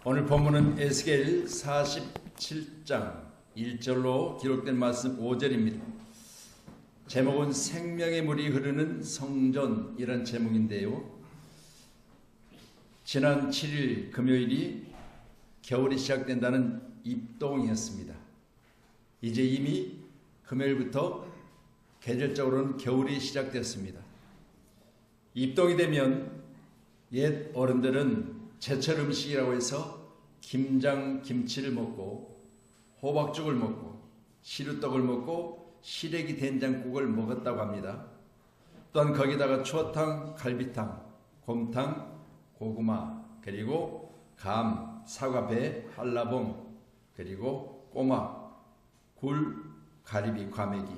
오늘 본문은 에스겔 47장 1절로 기록된 말씀 5절입니다. 제목은 생명의 물이 흐르는 성전이란 제목인데요. 지난 7일 금요일이 겨울이 시작된다는 입동이었습니다. 이제 이미 금요일부터 계절적으로는 겨울이 시작됐습니다. 입동이 되면 옛 어른들은 제철 음식이라고 해서 김장 김치를 먹고 호박죽을 먹고 시루떡을 먹고 시래기 된장국을 먹었다고 합니다. 또한 거기다가 추어탕, 갈비탕, 곰탕, 고구마, 그리고 감, 사과배, 한라봉, 그리고 꼬막, 굴, 가리비, 과메기,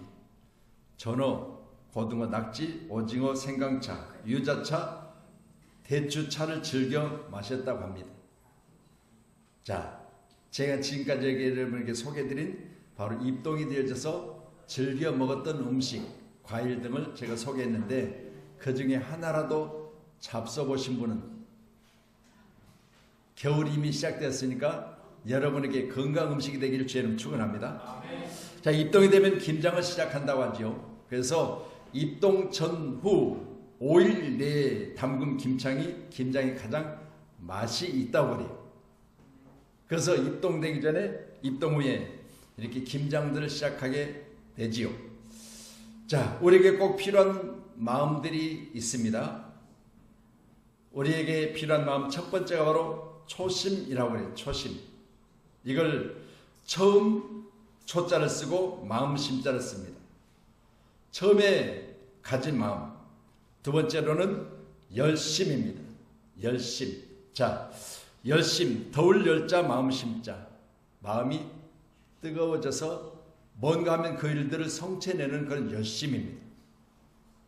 전어, 고등어, 낙지, 오징어, 생강차, 유자차, 대추차를 즐겨 마셨다고 합니다. 자, 제가 지금까지 여러분에게 소개해드린 바로 입동이 되어져서 즐겨 먹었던 음식, 과일 등을 제가 소개했는데 그 중에 하나라도 잡숴보신 분은 겨울이 이미 시작되었으니까 여러분에게 건강 음식이 되기를 주님 축원합니다. 자, 입동이 되면 김장을 시작한다고 하죠. 그래서 입동 전후 5일 내에 담근 김장이 가장 맛이 있다고 그래요. 그래서 입동되기 전에 입동 후에 이렇게 김장들을 시작하게 되지요. 자, 우리에게 꼭 필요한 마음들이 있습니다. 우리에게 필요한 마음 첫 번째가 바로 초심이라고 그래요. 초심. 이걸 처음 초자를 쓰고 마음 심자를 씁니다. 처음에 가진 마음. 두 번째로는 열심입니다. 열심. 자, 열심, 더울 열자, 마음 심자. 마음이 뜨거워져서 뭔가 하면 그 일들을 성취해내는 그런 열심입니다.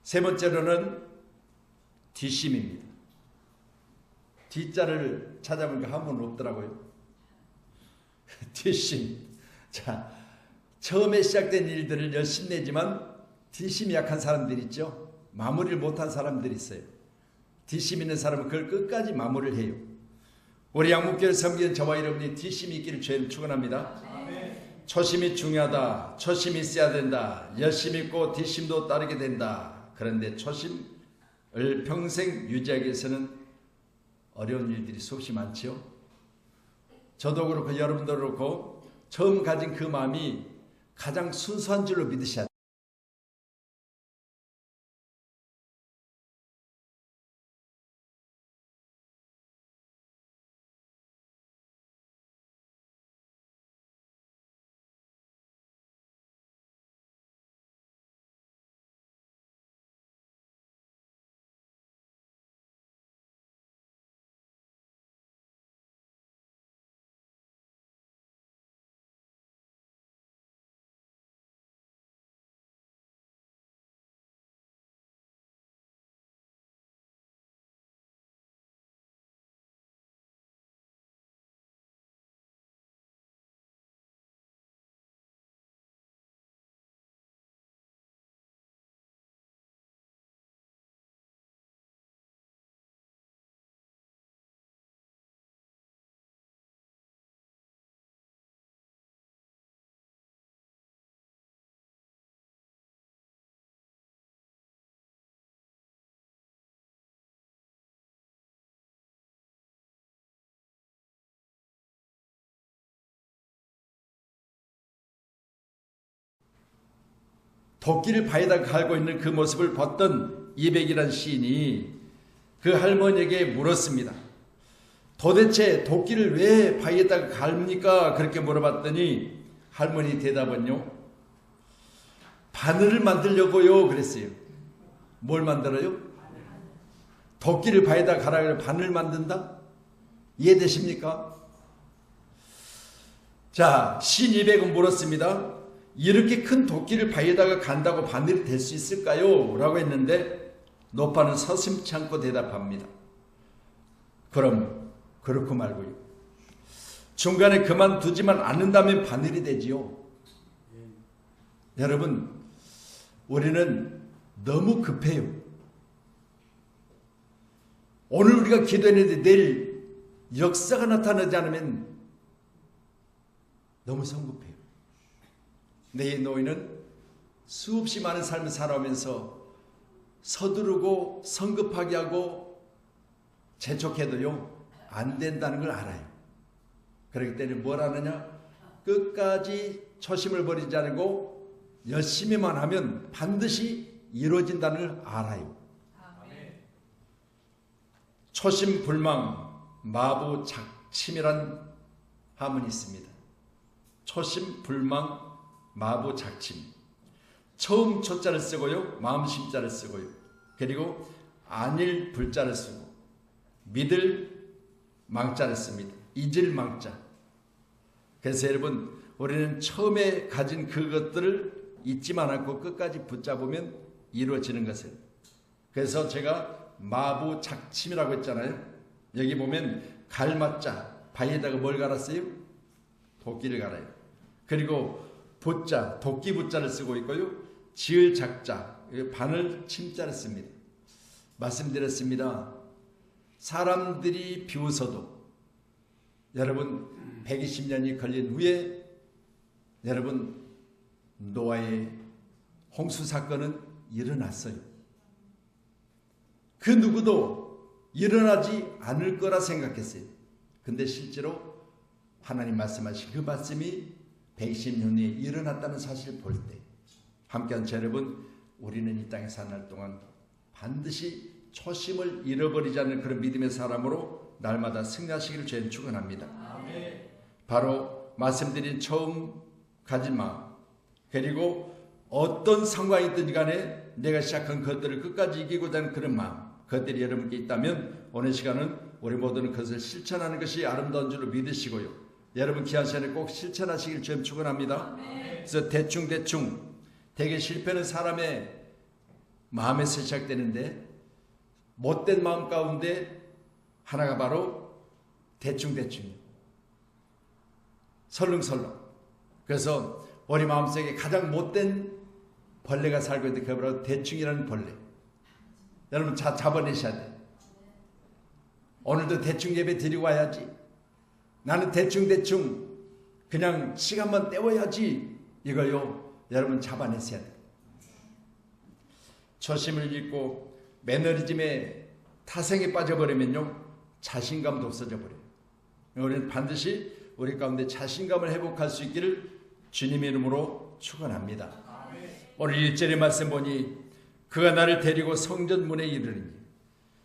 세 번째로는 뒷심입니다. 뒷자를 찾아보니까 한 번 없더라고요. 뒷심. 자, 처음에 시작된 일들을 열심히 내지만 뒷심이 약한 사람들이 있죠. 마무리를 못한 사람들이 있어요. 뒷심 있는 사람은 그걸 끝까지 마무리를 해요. 우리 양목교를 섬기는 저와 여러분이 뒷심이 있기를 주님 축원합니다. 초심이 중요하다. 초심이 있어야 된다. 열심 있고 뒷심도 따르게 된다. 그런데 초심을 평생 유지하기 위해서는 어려운 일들이 수없이 많죠. 저도 그렇고 여러분도 그렇고 처음 가진 그 마음이 가장 순수한 줄로 믿으셔야 돼요. 도끼를 바위에다 갈고 있는 그 모습을 봤던 이백이라는 시인이 그 할머니에게 물었습니다. 도대체 도끼를 왜 바위에다가 갈입니까? 그렇게 물어봤더니 할머니 대답은요. 바늘을 만들려고요. 그랬어요. 뭘 만들어요? 도끼를 바위에다 갈아서 바늘 만든다? 이해되십니까? 자, 시인 이백은 물었습니다. 이렇게 큰 도끼를 바위에다가 간다고 바늘이 될 수 있을까요? 라고 했는데 노파는 서슴지 않고 대답합니다. 그럼 그렇고 말고요. 중간에 그만두지만 않는다면 바늘이 되지요. 여러분, 우리는 너무 급해요. 오늘 우리가 기도했는데 내일 역사가 나타나지 않으면 너무 성급해요. 내 노인은 수없이 많은 삶을 살아오면서 서두르고 성급하게 하고 재촉해도요 안 된다는 걸 알아요. 그렇기 때문에 뭘 하느냐, 끝까지 초심을 버리지 않고 열심히만 하면 반드시 이루어진다는 걸 알아요. 초심 불망 마부 작침이란 하문이 있습니다. 초심 불망 마부 작침. 처음 초자를 쓰고요, 마음 심자를 쓰고요, 그리고 안일 불자를 쓰고 믿을 망자를 씁니다. 잊을 망자. 그래서 여러분, 우리는 처음에 가진 그것들을 잊지만 않고 끝까지 붙잡으면 이루어지는 것을. 그래서 제가 마부 작침이라고 했잖아요. 여기 보면 갈마자, 바위에다가 뭘 갈았어요? 도끼를 갈아요. 그리고 부자, 도끼 부자를 쓰고 있고요, 지을 작자, 바늘 침자를 씁니다. 말씀드렸습니다. 사람들이 비웃어도 여러분 120년이 걸린 후에 여러분 노아의 홍수 사건은 일어났어요. 그 누구도 일어나지 않을 거라 생각했어요. 근데 실제로 하나님 말씀하신 그 말씀이 120년 후에 일어났다는 사실을 볼 때 함께한 여러분, 우리는 이 땅에 사는 날 동안 반드시 초심을 잃어버리지 않는 그런 믿음의 사람으로 날마다 승리하시기를 저희는 축원합니다. 바로 말씀드린 처음 가진 마음, 그리고 어떤 상황이든 간에 내가 시작한 것들을 끝까지 이기고자 하는 그런 마음, 그것들이 여러분께 있다면 오늘 시간은 우리 모두는 그것을 실천하는 것이 아름다운 줄로 믿으시고요, 여러분 귀한 시간에 꼭 실천하시길 저희는 축원합니다. 그래서 대충 대개 실패는 사람의 마음에서 시작되는데, 못된 마음 가운데 하나가 바로 대충 설렁설렁. 그래서 우리 마음속에 가장 못된 벌레가 살고 있는데 그게 바로 대충이라는 벌레. 여러분 잡아내셔야 돼요. 오늘도 대충 예배 드리고 와야지, 나는 대충 그냥 시간만 때워야지, 이거요 여러분 잡아내셔야 돼요. 초심을 잃고 매너리즘에 타성에 빠져버리면요 자신감도 없어져 버려요. 우리는 반드시 우리 가운데 자신감을 회복할 수 있기를 주님의 이름으로 축원합니다. 오늘 1절의 말씀 보니 그가 나를 데리고 성전 문에 이르르니,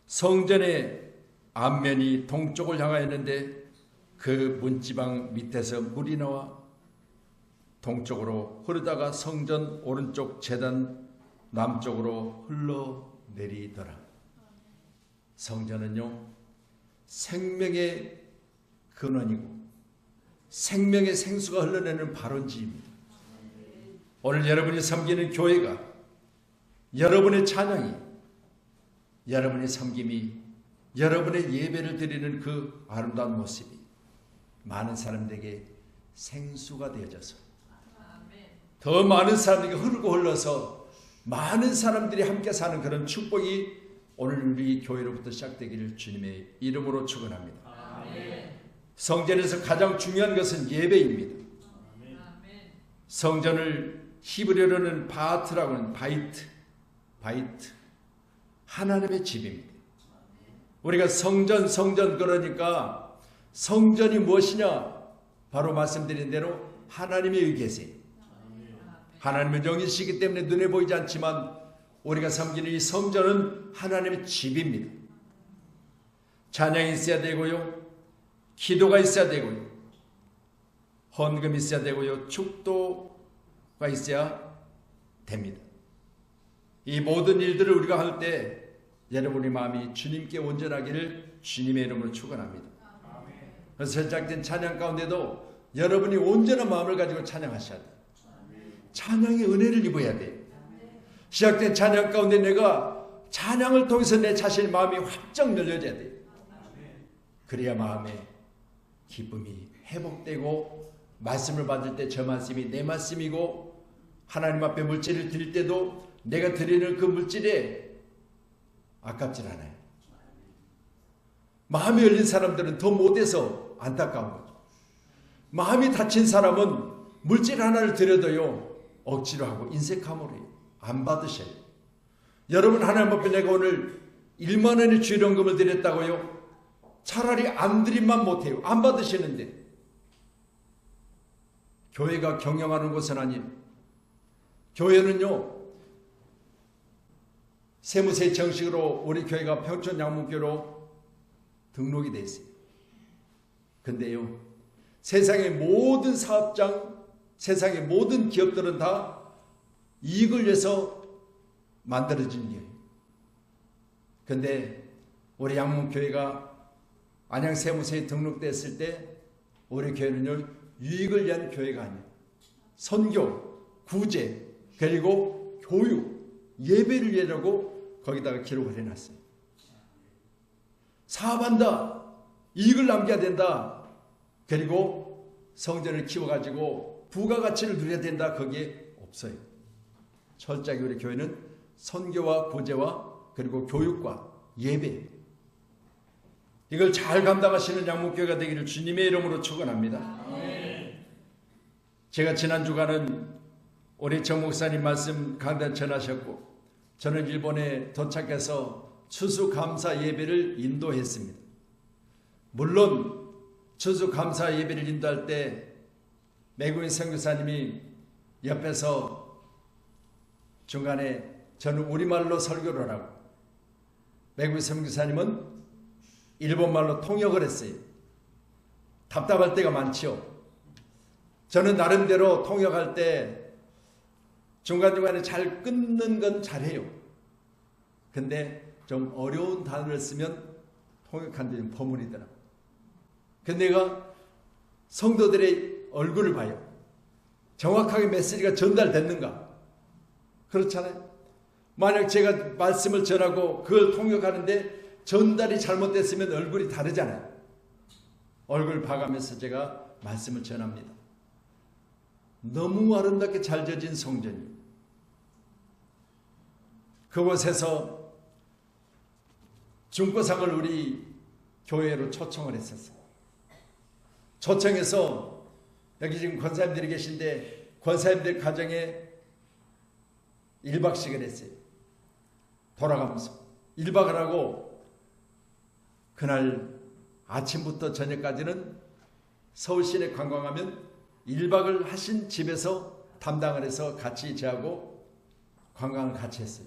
성전의 앞면이 동쪽을 향하였는데 그 문지방 밑에서 물이 나와 동쪽으로 흐르다가 성전 오른쪽 제단 남쪽으로 흘러내리더라. 성전은요 생명의 근원이고 생명의 생수가 흘러내는 발원지입니다. 오늘 여러분이 섬기는 교회가, 여러분의 찬양이, 여러분의 섬김이, 여러분의 예배를 드리는 그 아름다운 모습이 많은 사람들에게 생수가 되어져서 더 많은 사람들에게 흐르고 흘러서 많은 사람들이 함께 사는 그런 축복이 오늘 우리 교회로부터 시작되기를 주님의 이름으로 축원합니다. 성전에서 가장 중요한 것은 예배입니다. 성전을 히브리어로는 바트라고 하는 바이트, 하나님의 집입니다. 우리가 성전 그러니까 성전이 무엇이냐? 바로 말씀드린 대로 하나님의 계세요. 하나님은 영이시기 때문에 눈에 보이지 않지만 우리가 섬기는 이 성전은 하나님의 집입니다. 찬양이 있어야 되고요, 기도가 있어야 되고요, 헌금이 있어야 되고요, 축도가 있어야 됩니다. 이 모든 일들을 우리가 할 때 여러분의 마음이 주님께 온전하기를 주님의 이름으로 축원합니다. 그래서 시작된 찬양 가운데도 여러분이 온전한 마음을 가지고 찬양하셔야 돼요. 찬양의 은혜를 입어야 돼요. 시작된 찬양 가운데 내가 찬양을 통해서 내 자신의 마음이 확정 열려져야 돼요. 그래야 마음에 기쁨이 회복되고, 말씀을 받을 때 저 말씀이 내 말씀이고, 하나님 앞에 물질을 드릴 때도 내가 드리는 그 물질에 아깝질 않아요. 마음이 열린 사람들은 더 못해서 안타까운 거죠. 마음이 닫힌 사람은 물질 하나를 드려도요 억지로 하고 인색함으로 해요. 안 받으셔요. 여러분 하나님 앞에 내가 오늘 1만 원의 주일원금을 드렸다고요? 차라리 안 드리면 못해요. 안 받으시는데. 교회가 경영하는 곳은 아니에요. 교회는요 세무세 정식으로 우리 교회가 평촌양문교로 등록이 돼 있어요. 근데요 세상의 모든 사업장, 세상의 모든 기업들은 다 이익을 위해서 만들어진 거예요. 근데 우리 양문교회가 안양 세무세에 등록됐을 때 우리 교회는요 유익을 위한 교회가 아니에요. 선교, 구제, 그리고 교육, 예배를 위하려고 거기다가 기록을 해놨어요. 사업한다, 이익을 남겨야 된다, 그리고 성전을 키워가지고 부가가치를 누려야 된다, 거기에 없어요. 철저하게 우리 교회는 선교와 구제와 그리고 교육과 예배, 이걸 잘 감당하시는 양문교회가 되기를 주님의 이름으로 축원합니다. 제가 지난 주간은 우리 정 목사님 말씀 강단 전하셨고 저는 일본에 도착해서 추수감사 예배를 인도했습니다. 물론 추수감사 예배를 인도할 때 외국인 선교사님이 옆에서 중간에 저는 우리말로 설교를 하고 외국인 선교사님은 일본말로 통역을 했어요. 답답할 때가 많죠. 저는 나름대로 통역할 때 중간중간에 잘 끊는 건 잘해요. 근데 좀 어려운 단어를 쓰면 통역한 데 좀 버무리더라고요. 근데 내가 성도들의 얼굴을 봐요. 정확하게 메시지가 전달됐는가? 그렇잖아요. 만약 제가 말씀을 전하고 그걸 통역하는데 전달이 잘못됐으면 얼굴이 다르잖아요. 얼굴 봐가면서 제가 말씀을 전합니다. 너무 아름답게 잘 져진 성전이에요. 그곳에서 중고상을 우리 교회로 초청을 했었어요. 초청해서 여기 지금 권사님들이 계신데 권사님들 가정에 1박씩을 했어요. 돌아가면서 1박을 하고 그날 아침부터 저녁까지는 서울 시내 관광하면 1박을 하신 집에서 담당을 해서 같이 저하고 관광을 같이 했어요.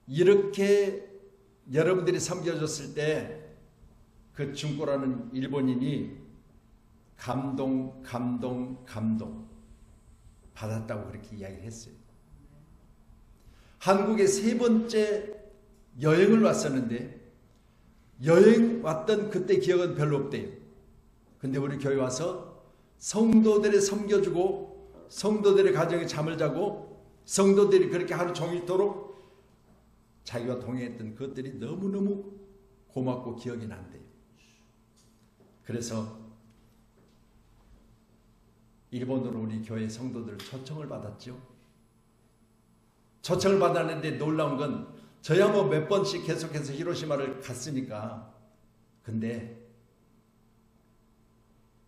이렇게 여러분들이 섬겨줬을 때 그 중고라는 일본인이 감동 받았다고 그렇게 이야기를 했어요. 한국에 3번째 여행을 왔었는데 여행 왔던 그때 기억은 별로 없대요. 근데 우리 교회 와서 성도들을 섬겨주고 성도들의 가정에 잠을 자고 성도들이 그렇게 하루 종일토록 자기와 동행했던 것들이 너무너무 고맙고 기억이 난대요. 그래서 일본으로 우리 교회 성도들 초청을 받았죠. 초청을 받았는데 놀라운 건 저야 뭐 몇 번씩 계속해서 히로시마를 갔으니까. 근데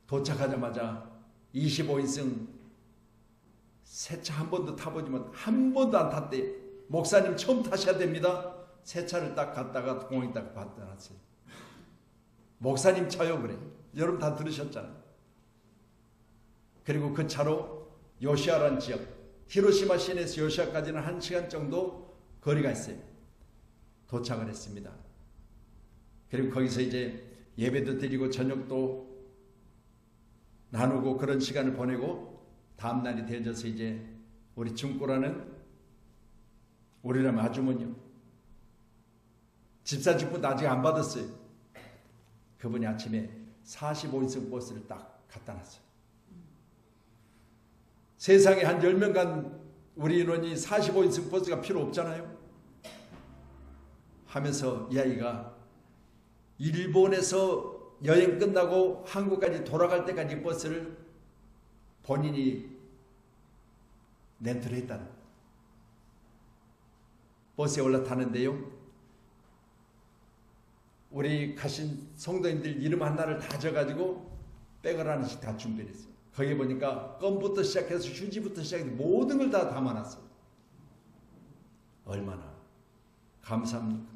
도착하자마자 25인승 새 차 한 번도 타보지만 한 번도 안 탔대. 목사님 처음 타셔야 됩니다. 새 차를 딱 갔다가 공항에 딱 갖다 놨어요. 목사님 차요 그래. 여러분 다 들으셨잖아요. 그리고 그 차로 요시아라는 지역, 히로시마 시내에서 요시아까지는 1시간 정도 거리가 있어요. 도착을 했습니다. 그리고 거기서 이제 예배도 드리고 저녁도 나누고 그런 시간을 보내고 다음날이 되어져서 이제 우리 중고라는 우리랑 아주머니요. 집사직분 아직 안 받았어요. 그분이 아침에 45인승 버스를 딱 갖다 놨어요. 세상에 한 10명간 우리 인원이 45인승 버스가 필요 없잖아요. 하면서 이 아이가 일본에서 여행 끝나고 한국까지 돌아갈 때까지 버스를 본인이 렌트를 했다는 거예요. 버스에 올라타는데요. 우리 가신 성도님들 이름 하나를 다 적어가지고 백을 하나씩 다 준비를 했어요. 거기 보니까 껌부터 시작해서 휴지부터 시작해서 모든 걸 다 담아놨어요. 얼마나 감사합니까?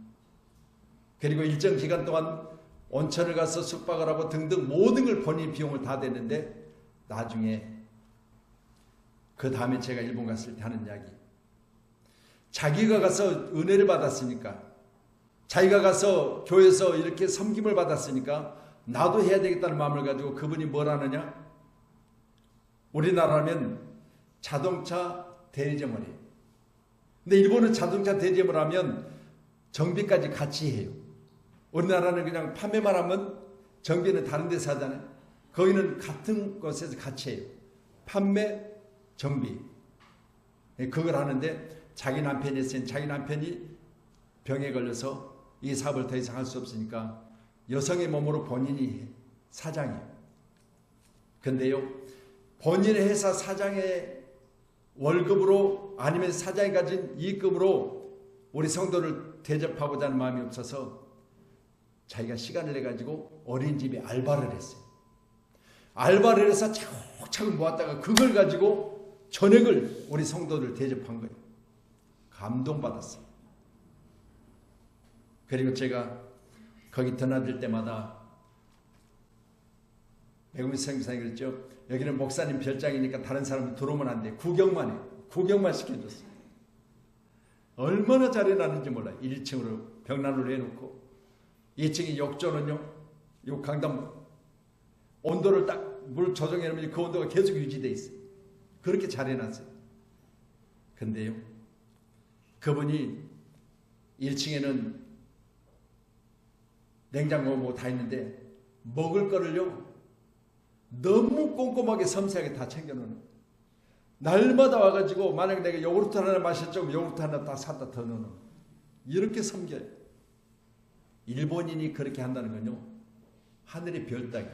그리고 일정 기간 동안 온천을 가서 숙박을 하고 등등 모든 걸 본인 비용을 다 댔는데 나중에 그 다음에 제가 일본 갔을 때 하는 이야기, 자기가 가서 은혜를 받았으니까, 자기가 가서 교회에서 이렇게 섬김을 받았으니까 나도 해야 되겠다는 마음을 가지고 그분이 뭘 하느냐, 우리나라면 자동차 대리점을 해요. 근데 일본은 자동차 대리점을 하면 정비까지 같이 해요. 우리나라는 그냥 판매만 하면 정비는 다른 데서 하잖아요. 거기는 같은 곳에서 같이 해요. 판매, 정비. 그걸 하는데 자기 남편이 있으니 자기 남편이 병에 걸려서 이 사업을 더 이상 할 수 없으니까 여성의 몸으로 본인이 사장이에요. 근데요, 본인의 회사 사장의 월급으로 아니면 사장이 가진 이익금으로 우리 성도를 대접하고자 하는 마음이 없어서 자기가 시간을 내가지고 어린이집에 알바를 했어요. 알바를 해서 차곡차곡 모았다가 그걸 가지고 전액을 우리 성도를 대접한 거예요. 감동받았어요. 그리고 제가 거기 드나들 때마다 백운미 선교사님이 그랬죠. 여기는 목사님 별장이니까 다른 사람은 들어오면 안 돼. 구경만 해. 구경만 시켜줬어요. 얼마나 잘해놨는지 몰라요. 1층으로 벽난로를 해놓고 2층이 욕조는요, 요 강당 온도를 딱 물 조정해 놓으면 그 온도가 계속 유지되어 있어요. 그렇게 잘해놨어요. 근데요, 그분이 1층에는 냉장고 뭐 다 있는데 먹을 거를요 너무 꼼꼼하게 섬세하게 다 챙겨놓는. 날마다 와가지고 만약 내가 요구르트 하나 마셨죠, 요구르트 하나 딱 사다 더 넣는. 이렇게 섬겨요. 일본인이 그렇게 한다는 건요, 하늘의 별 따기.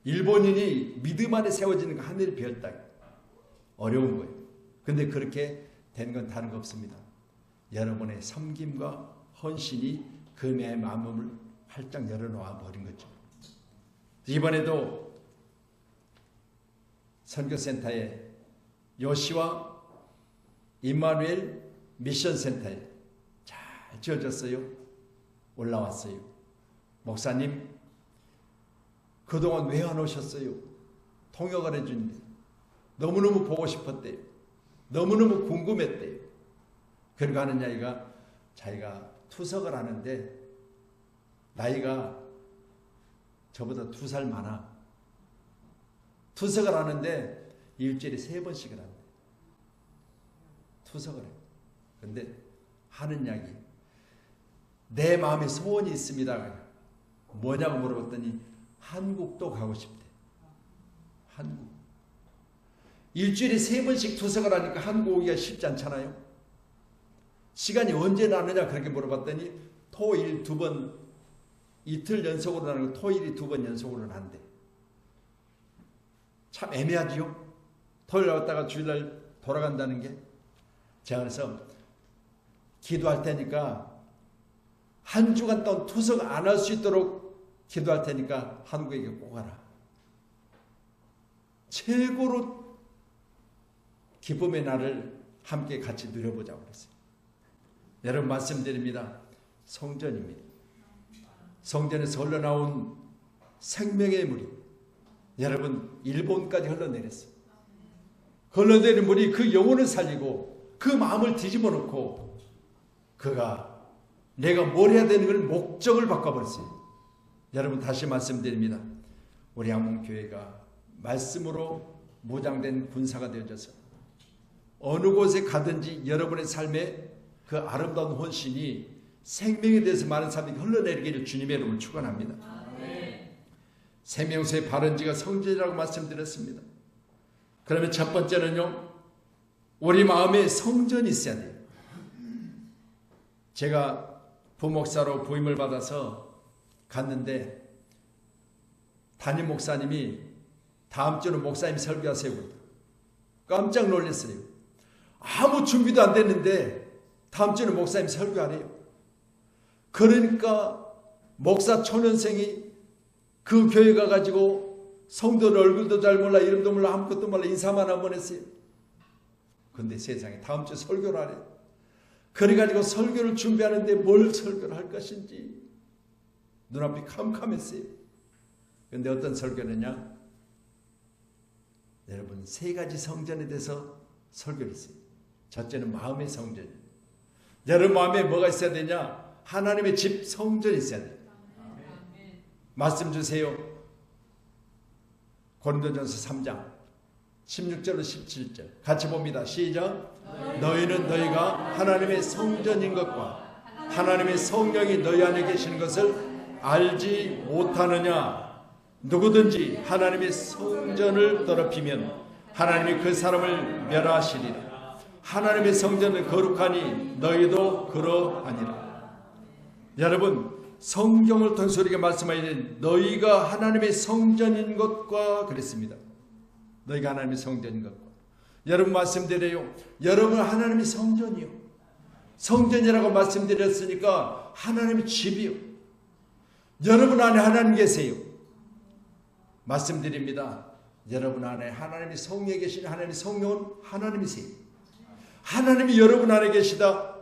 일본인이 믿음 안에 세워지는 거 하늘의 별 따기. 어려운 거예요. 근데 그렇게 된 건 다른 거 없습니다. 여러분의 섬김과 헌신이 그 마음을 활짝 열어놓아 버린 거죠. 이번에도 선교센터에 요시와 임마누엘 미션센터에 잘 지어졌어요. 올라왔어요. 목사님, 그동안 왜 안 오셨어요? 통역을 해주는데 너무너무 보고 싶었대요. 너무너무 궁금했대요. 그리고 하는 이야기가 자기가 투석을 하는데 나이가 저보다 2살 많아. 투석을 하는데 일주일에 3번씩을 한대. 투석을 해. 근데 하는 이야기, 내 마음에 소원이 있습니다. 뭐냐고 물어봤더니 한국도 가고 싶대. 한국. 일주일에 3번씩 투석을 하니까 한국 오기가 쉽지 않잖아요. 시간이 언제 나느냐 그렇게 물어봤더니 토일 2번, 이틀 연속으로 나는 거 토일이 2번 연속으로 난대. 참 애매하지요. 토요일 나왔다가 주일날 돌아간다는 게. 제가 그래서 기도할 테니까 한 주간 동안 투석 안 할 수 있도록 기도할 테니까 한국에 꼭 가라. 최고로 기쁨의 날을 함께 같이 누려보자고 그랬어요. 여러분 말씀드립니다. 성전입니다. 성전에서 흘러나온 생명의 물이 여러분 일본까지 흘러내렸어요. 흘러내린 물이 그 영혼을 살리고 그 마음을 뒤집어 놓고 그가 내가 뭘 해야 되는 걸 목적을 바꿔버렸어요. 여러분 다시 말씀드립니다. 우리 한문교회가 말씀으로 무장된 군사가 되어져서 어느 곳에 가든지 여러분의 삶에 그 아름다운 헌신이 생명에 대해서 많은 사람들이 흘러내리기를 주님의 이름으로 축원합니다. 생명수의 발원지가 성전이라고 말씀드렸습니다. 그러면 첫 번째는요, 우리 마음에 성전이 있어야 돼요. 제가 부목사로 부임을 받아서 갔는데 담임 목사님이 다음 주는 목사님 설교하세요. 깜짝 놀랐어요. 아무 준비도 안 됐는데 다음 주는 목사님 설교하래요. 그러니까 목사 초년생이 그 교회 가가지고 성도들 얼굴도 잘 몰라 이름도 몰라 아무것도 몰라 인사만 한번 했어요. 근데 세상에 다음 주 설교를 하래. 그래가지고 설교를 준비하는데 뭘 설교를 할 것인지 눈앞이 캄캄했어요. 근데 어떤 설교느냐? 여러분, 세 가지 성전에 대해서 설교를 했어요. 첫째는 마음의 성전이에요. 여러분 마음에 뭐가 있어야 되냐? 하나님의 집 성전이 있어야 돼요. 말씀 주세요. 고린도전서 3장 16절로 17절 같이 봅니다. 시작. 너희는 너희가 하나님의 성전인 것과 하나님의 성령이 너희 안에 계시는 것을 알지 못하느냐? 누구든지 하나님의 성전을 더럽히면 하나님이 그 사람을 멸하시리라. 하나님의 성전을 거룩하니 너희도 그러하니라. 여러분, 성경을 통해서 우리가 말씀하시는 너희가 하나님의 성전인 것과 그랬습니다. 너희가 하나님의 성전인 것과. 여러분 말씀드려요. 여러분 하나님의 성전이요. 성전이라고 말씀드렸으니까 하나님의 집이요. 여러분 안에 하나님 계세요. 말씀드립니다. 여러분 안에 하나님이 성령에 계신 하나님의 성령은 하나님이세요. 하나님이 여러분 안에 계시다.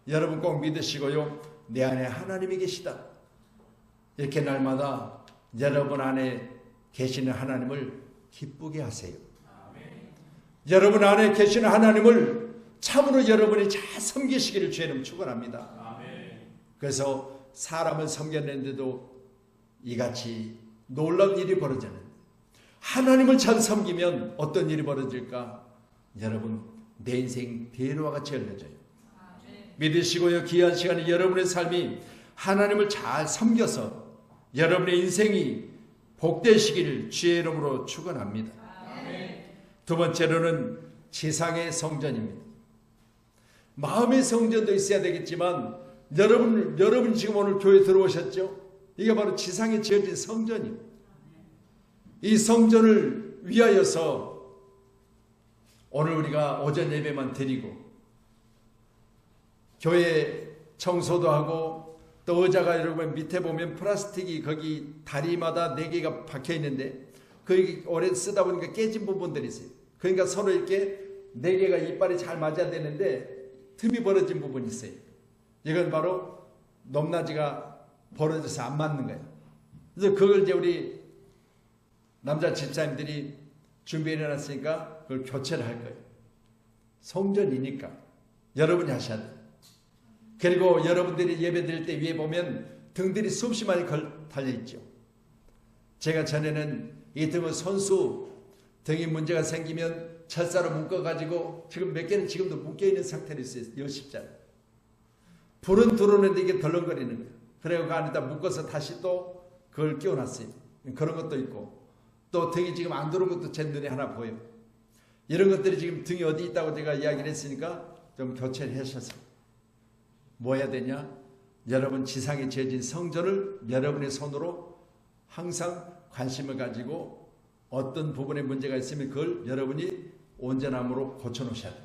여러분 꼭 믿으시고요. 내 안에 하나님이 계시다. 이렇게 날마다 여러분 안에 계시는 하나님을 기쁘게 하세요. 여러분 안에 계시는 하나님을 참으로 여러분이 잘 섬기시기를 주님 축원합니다. 그래서 사람을 섬겼는데도 이같이 놀라운 일이 벌어지는, 하나님을 잘 섬기면 어떤 일이 벌어질까? 여러분 내 인생 대로와 같이 열려져요. 믿으시고요. 귀한 시간에 여러분의 삶이 하나님을 잘 섬겨서 여러분의 인생이 복되시기를 주의 이름으로 축원합니다. 두 번째로는 지상의 성전입니다. 마음의 성전도 있어야 되겠지만 여러분 지금 오늘 교회 들어오셨죠? 이게 바로 지상에 지어진 성전입니다. 이 성전을 위하여서 오늘 우리가 오전 예배만 드리고 교회 청소도 하고 또 의자가 여러분 밑에 보면 플라스틱이 거기 다리마다 4개가 박혀 있는데 그 오래 쓰다 보니까 깨진 부분들이 있어요. 그러니까 서로 이렇게 4개가 이빨이 잘 맞아야 되는데 틈이 벌어진 부분이 있어요. 이건 바로 높낮이가 벌어져서 안 맞는 거예요. 그래서 그걸 이제 우리 남자 집사님들이 준비해 놨으니까 그걸 교체를 할 거예요. 성전이니까 여러분이 하셔야 돼요. 그리고 여러분들이 예배 드릴 때 위에 보면 등들이 수없이 많이 달려있죠. 제가 전에는 이 등은 손수 등이 문제가 생기면 철사로 묶어가지고 지금 몇 개는 지금도 묶여있는 상태로 있어요. 열십자로. 불은 들어오는데 이게 덜렁거리는 거예요. 그래서 그 안에다 묶어서 다시 또 그걸 끼워놨어요. 그런 것도 있고 또 등이 지금 안 들어온 것도 제 눈에 하나 보여요. 이런 것들이 지금 등이 어디 있다고 제가 이야기를 했으니까 좀 교체를 하셨어요. 뭐 해야 되냐? 여러분 지상에 지어진 성전을 여러분의 손으로 항상 관심을 가지고 어떤 부분에 문제가 있으면 그걸 여러분이 온전함으로 고쳐놓으셔야 돼요.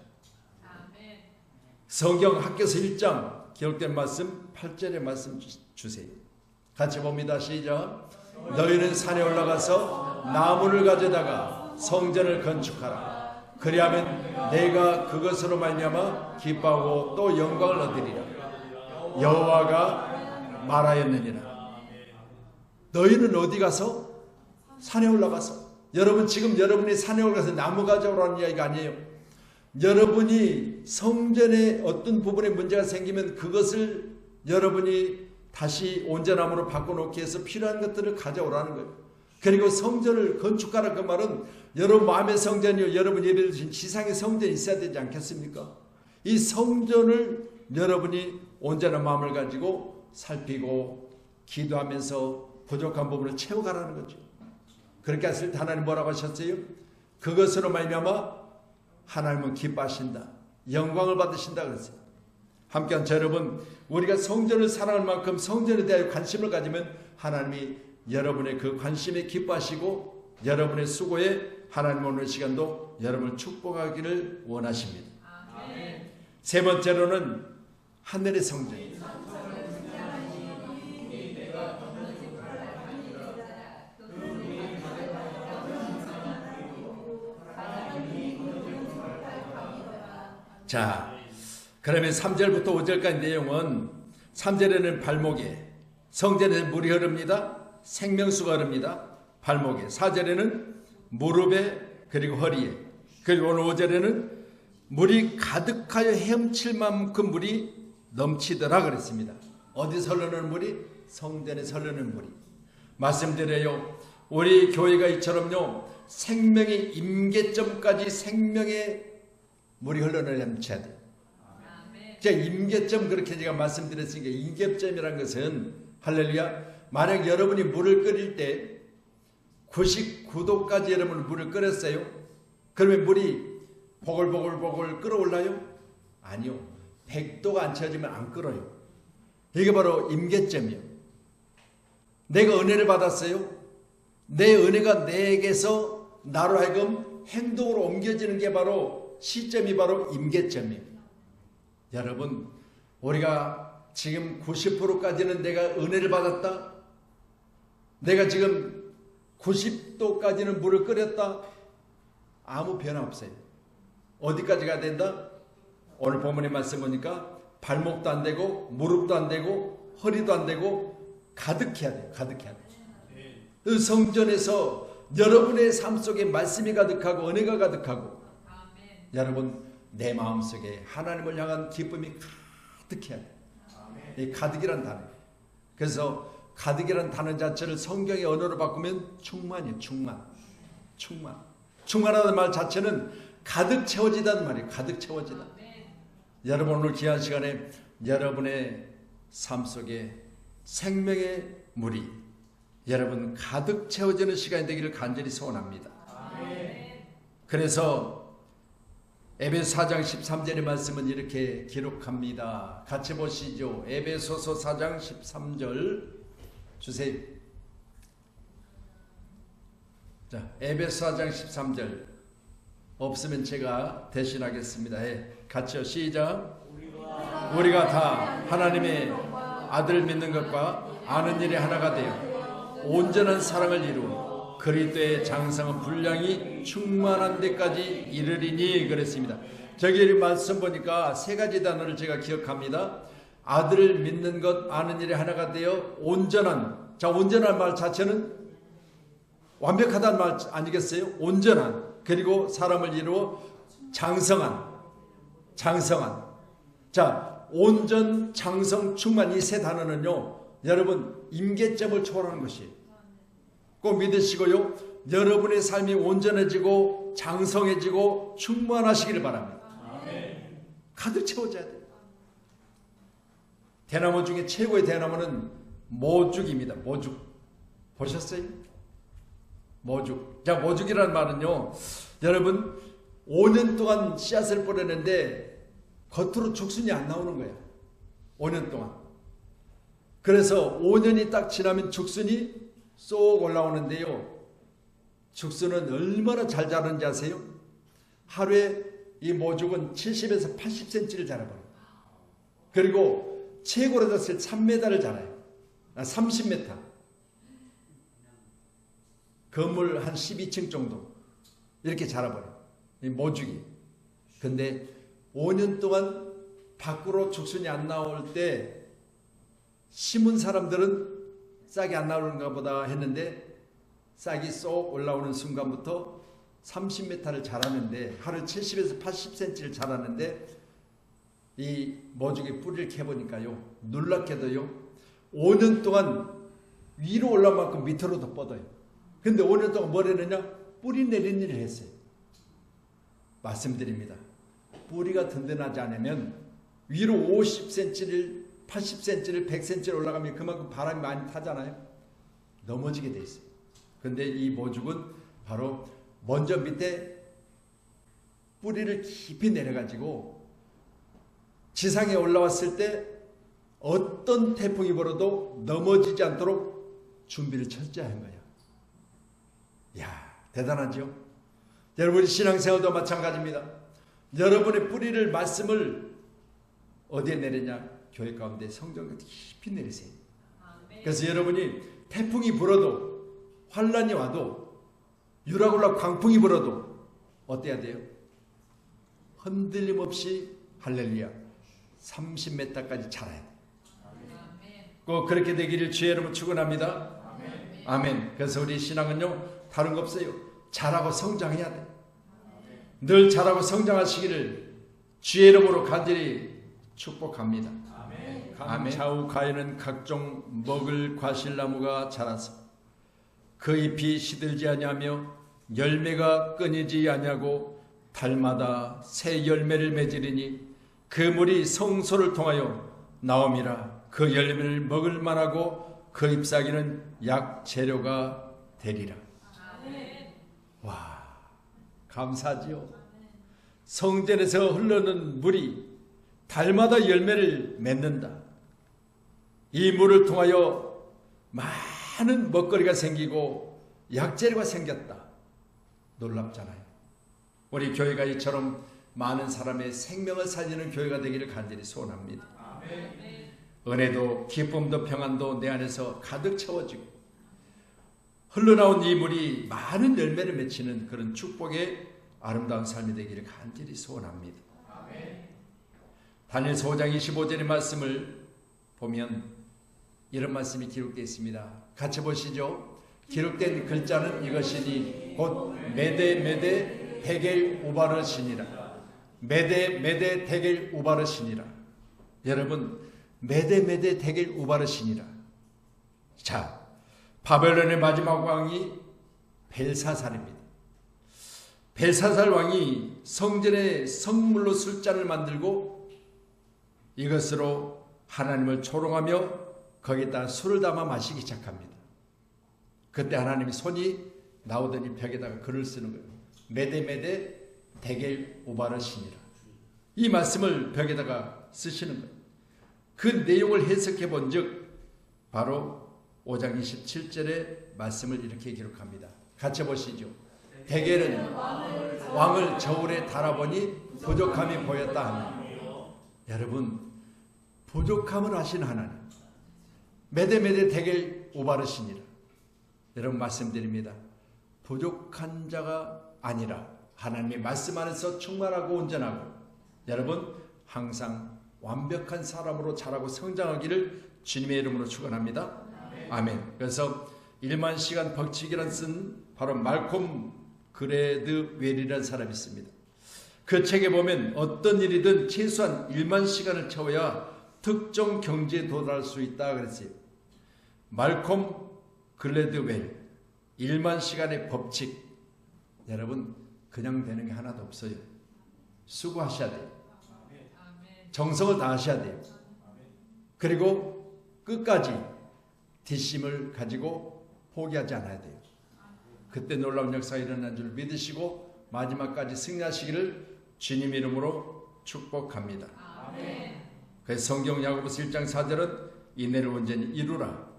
성경 학교서 1장 기록된 말씀 8절의 말씀 주세요. 같이 봅니다. 시작. 너희는 산에 올라가서 나무를 가져다가 성전을 건축하라. 그리하면 내가 그것으로 말미암아 기뻐하고 또 영광을 얻으리라. 여호와가 말하였느니라. 너희는 어디 가서? 산에 올라가서. 여러분 지금 여러분이 산에 올라가서 나무 가져오라는 이야기가 아니에요. 여러분이 성전에 어떤 부분에 문제가 생기면 그것을 여러분이 다시 온전함으로 바꿔놓기 위해서 필요한 것들을 가져오라는 거예요. 그리고 성전을 건축하라 그 말은 여러분 마음의 성전이요 여러분 예배를 드신 지상의 성전이 있어야 되지 않겠습니까? 이 성전을 여러분이 온전한 마음을 가지고 살피고 기도하면서 부족한 부분을 채워가라는 거죠. 그렇게 했을 때 하나님 뭐라고 하셨어요? 그것으로 말미암아 하나님은 기뻐하신다. 영광을 받으신다 그랬어요. 함께한 저 여러분, 우리가 성전을 사랑할 만큼 성전에 대하여 관심을 가지면 하나님이 여러분의 그 관심에 기뻐하시고 여러분의 수고에 하나님 오늘 시간도 여러분을 축복하기를 원하십니다. 아멘. 세 번째로는 하늘의 성전. 자, 그러면 3절부터 5절까지 내용은 3절에는 발목에, 성전에는 물이 흐릅니다. 생명수가 흐릅니다. 발목에. 4절에는 무릎에, 그리고 허리에. 그리고 오늘 5절에는 물이 가득하여 헤엄칠 만큼 물이 넘치더라 그랬습니다. 어디서 흐르는 물이? 성전에서 흐르는 물이. 말씀드려요. 우리 교회가 이처럼요, 생명의 임계점까지 생명의 물이 흘러내 넘쳐야 돼요. 제가 임계점 그렇게 제가 말씀드렸으니까, 임계점이라는 것은 할렐루야, 만약 여러분이 물을 끓일 때 99도까지 여러분 물을 끓였어요. 그러면 물이 보글보글보글 끓어올라요? 아니요. 100도가 안 채워지면 안 끓어요. 이게 바로 임계점이요. 내가 은혜를 받았어요. 내 은혜가 내게서 나로 하여금 행동으로 옮겨지는 게 바로 시점이 바로 임계점이에요. 여러분, 우리가 지금 90%까지는 내가 은혜를 받았다. 내가 지금 90도까지는 물을 끓였다. 아무 변화 없어요. 어디까지 가야 된다? 오늘 본문의 말씀 보니까 발목도 안 되고 무릎도 안 되고 허리도 안 되고 가득해야 돼요. 가득해야 돼요. 그 성전에서 여러분의 삶 속에 말씀이 가득하고 은혜가 가득하고, 여러분 내 마음속에 하나님을 향한 기쁨이 가득해야 돼요. 이 가득이란 단어. 그래서 가득이란 단어 자체를 성경의 언어로 바꾸면 충만이에요. 충만하다는 말 자체는 가득 채워지다는 말이에요. 가득 채워지다. 여러분 오늘 귀한 시간에 여러분의 삶 속에 생명의 물이 여러분 가득 채워지는 시간이 되기를 간절히 소원합니다. 그래서 에베소 4장 13절의 말씀은 이렇게 기록합니다. 같이 보시죠. 에베소서 4장 13절 주세요. 자, 에베소 4장 13절 없으면 제가 대신하겠습니다. 같이요. 시작. 우리가 다 하나님의 아들 믿는 것과 아는 일이 하나가 되어 온전한 사랑을 이루어 그리스도의 장성한 분량이 충만한 데까지 이르리니 그랬습니다. 저기 말씀 보니까 세 가지 단어를 제가 기억합니다. 아들을 믿는 것, 아는 일이 하나가 되어 온전한. 자, 온전한 말 자체는 완벽하다는 말 아니겠어요? 온전한. 그리고 사람을 이루어 장성한. 자, 온전, 장성, 충만 이 세 단어는요, 여러분 임계점을 초월하는 것이에요. 꼭 믿으시고요, 여러분의 삶이 온전해지고 장성해지고 충만하시기를 바랍니다. 가득 채워져야 돼요. 대나무 중에 최고의 대나무는 모죽입니다. 모죽. 보셨어요? 모죽. 자, 모죽이라는 말은요, 여러분 5년 동안 씨앗을 뿌렸는데 겉으로 죽순이 안 나오는 거예요. 5년 동안. 그래서 5년이 딱 지나면 죽순이 쏙 올라오는데요, 죽순은 얼마나 잘 자라는지 아세요? 하루에 이 모죽은 70에서 80cm를 자라버려요. 그리고 최고로 잤을 때 3m를 자라요. 30m. 건물 한 12층 정도 이렇게 자라버려요, 이 모죽이. 근데 5년 동안 밖으로 죽순이 안 나올 때 심은 사람들은 싹이 안 나오는가 보다 했는데, 싹이 쏙 올라오는 순간부터 30m를 자라는데, 하루 70에서 80cm를 자라는데, 이 모죽의 뿌리를 캐보니까요, 놀랍게도요 5년 동안 위로 올라온 만큼 밑으로도 뻗어요. 근데 5년 동안 뭘 했느냐? 뿌리 내리는 일을 했어요. 말씀드립니다. 뿌리가 든든하지 않으면 위로 50cm를 80cm를 100cm를 올라가면 그만큼 바람이 많이 타잖아요. 넘어지게 돼 있어요. 근데 이 모죽은 바로 먼저 밑에 뿌리를 깊이 내려가지고 지상에 올라왔을 때 어떤 태풍이 불어도 넘어지지 않도록 준비를 철저히 한 거예요. 이야, 대단하죠? 여러분의 신앙생활도 마찬가지입니다. 여러분의 뿌리를, 말씀을 어디에 내리냐? 교회 가운데 성경 깊이 내리세요. 그래서 여러분이 태풍이 불어도, 환란이 와도, 유라굴라 광풍이 불어도 어때야 돼요? 흔들림 없이 할렐루야. 30m까지 자라야 돼. 꼭 그렇게 되기를 주의 이름으로 축원합니다. 아멘. 그래서 우리 신앙은요, 다른 거 없어요. 자라고 성장해야 돼. 늘 자라고 성장하시기를 주의 이름으로 간절히 축복합니다. 아멘. 좌우 가에는 각종 먹을 과실나무가 자라서 그 잎이 시들지 아니하며 열매가 끊이지 아니하고 달마다 새 열매를 맺으리니 그 물이 성소를 통하여 나옴이라. 그 열매를 먹을 만하고 그 잎사귀는 약 재료가 되리라. 와, 감사지요. 성전에서 흐르는 물이 달마다 열매를 맺는다. 이 물을 통하여 많은 먹거리가 생기고 약재료가 생겼다. 놀랍잖아요. 우리 교회가 이처럼 많은 사람의 생명을 살리는 교회가 되기를 간절히 소원합니다. 은혜도 기쁨도 평안도 내 안에서 가득 채워지고 흘러나온 이 물이 많은 열매를 맺히는 그런 축복의 아름다운 삶이 되기를 간절히 소원합니다. 다니엘서 5장 25절의 말씀을 보면 이런 말씀이 기록되어 있습니다. 같이 보시죠. 기록된 글자는 이것이니 곧 메데 데겔 우바르시니라. 메데 데겔 우바르시니라. 여러분, 메데 데겔 우바르시니라. 자, 바벨론의 마지막 왕이 벨사살입니다. 벨사살 왕이 성전에 성물로 술잔을 만들고 이것으로 하나님을 조롱하며 거기다 술을 담아 마시기 시작합니다. 그때 하나님이 손이 나오더니 벽에다가 글을 쓰는 거예요. 메데 데겔 우바르시니라. 이 말씀을 벽에다가 쓰시는 거예요. 그 내용을 해석해 본 즉 바로 5장 27절의 말씀을 이렇게 기록합니다. 같이 보시죠. 데겔은 왕을 저울에 달아보니 부족함이 보였다 하니. 여러분, 부족함을 아시는 하나님, 메데 데겔 우바르시니라. 여러분, 말씀드립니다. 부족한 자가 아니라 하나님의 말씀 안에서 충만하고 온전하고 여러분 항상 완벽한 사람으로 자라고 성장하기를 주님의 이름으로 축원합니다. 아멘. 그래서 1만 시간 벅치기란 쓴 바로 말콤 그레드웰이라는 사람이 있습니다. 그 책에 보면 어떤 일이든 최소한 1만 시간을 채워야 특정 경지에 도달할 수 있다 그랬어요. 말콤 글래드웰 1만 시간의 법칙. 여러분, 그냥 되는 게 하나도 없어요. 수고하셔야 돼요. 정성을 다하셔야 돼요. 그리고 끝까지 뒷심을 가지고 포기하지 않아야 돼요. 그때 놀라운 역사가 일어난 줄 믿으시고 마지막까지 승리하시기를 주님 이름으로 축복합니다. 그래서 성경 야고보서 1장 4절은 인내를 온전히 이루라.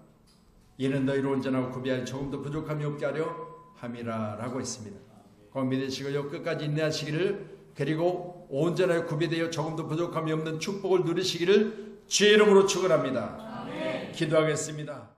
이는 너희를 온전하고 구비하여 조금도 부족함이 없게 하려 함이라 라고 했습니다. 꼭 믿으시고요. 끝까지 인내하시기를, 그리고 온전하여 구비되어 조금도 부족함이 없는 축복을 누리시기를 주의 이름으로 축원합니다. 기도하겠습니다.